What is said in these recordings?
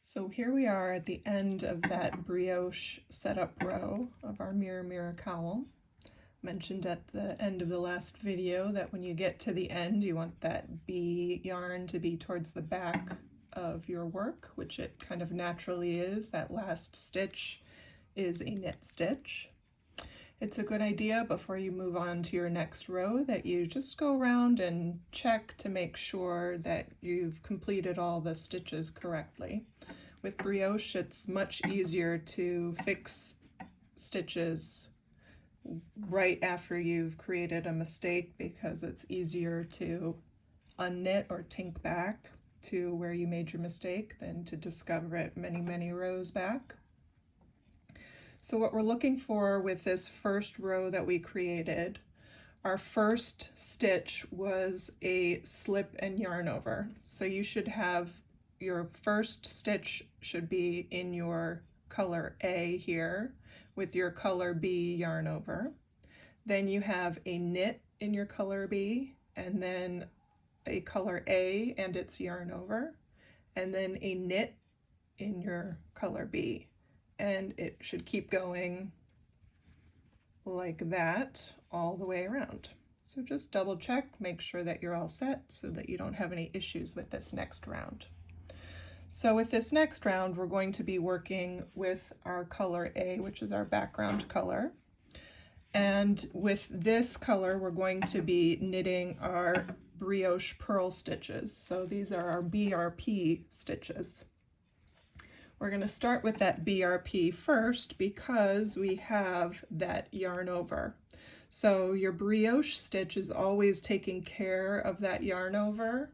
So here we are at the end of that brioche setup row of our mirror cowl. Mentioned at the end of the last video that when you get to the end you want that bee yarn to be towards the back of your work, which it kind of naturally is. That last stitch is a knit stitch. It's a good idea before you move on to your next row that you just go around and check to make sure that you've completed all the stitches correctly. With brioche, it's much easier to fix stitches right after you've created a mistake because it's easier to unknit or tink back to where you made your mistake than to discover it many rows back. So what we're looking for with this first row that we created, our first stitch was a slip and yarn over. So you should have your first stitch should be in your color A here with your color B yarn over. Then you have a knit in your color B, and then a color A and its yarn over, and then a knit in your color B. And it should keep going like that all the way around. So just double check, make sure that you're all set so that you don't have any issues with this next round. So with this next round, we're going to be working with our color A, which is our background color. And with this color, we're going to be knitting our brioche purl stitches. So these are our BRP stitches. We're going to start with that BRP first because we have that yarn over. So your brioche stitch is always taking care of that yarn over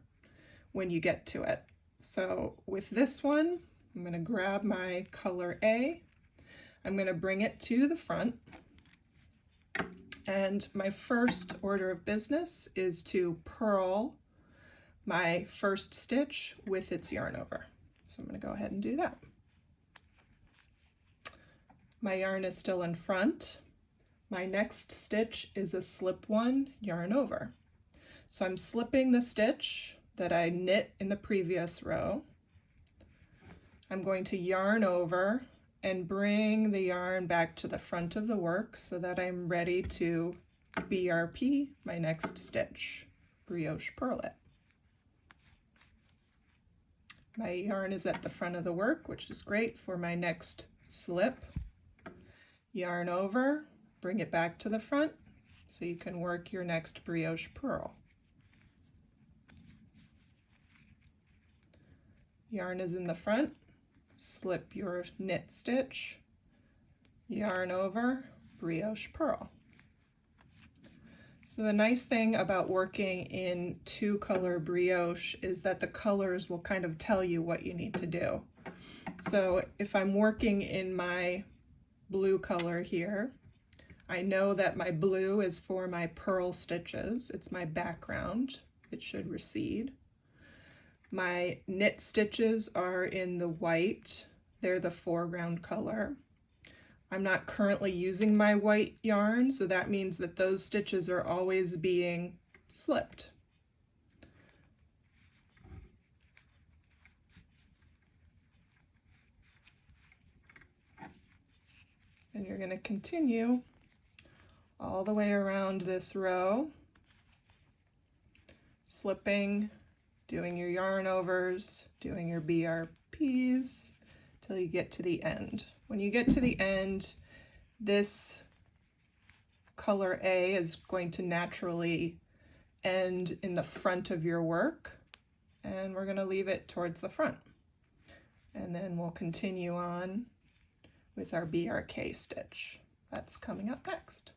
when you get to it. So with this one, I'm going to grab my color A, I'm going to bring it to the front, and my first order of business is to purl my first stitch with its yarn over. So I'm going to go ahead and do that. My yarn is still in front. My next stitch is a slip one, yarn over. So I'm slipping the stitch that I knit in the previous row. I'm going to yarn over and bring the yarn back to the front of the work so that I'm ready to BRP my next stitch, brioche purl it. My yarn is at the front of the work, which is great for my next slip. Yarn over, bring it back to the front so you can work your next brioche purl. Yarn is in the front, slip your knit stitch, yarn over, brioche purl. So the nice thing about working in two color brioche is that the colors will kind of tell you what you need to do. So if I'm working in my blue color here, I know that my blue is for my purl stitches. It's my background. It should recede. My knit stitches are in the white. They're the foreground color. I'm not currently using my white yarn, so that means that those stitches are always being slipped. And you're going to continue all the way around this row, slipping, doing your yarn overs, doing your BRPs till you get to the end. When you get to the end, this color A is going to naturally end in the front of your work, and we're going to leave it towards the front. And then we'll continue on with our BRK stitch. That's coming up next.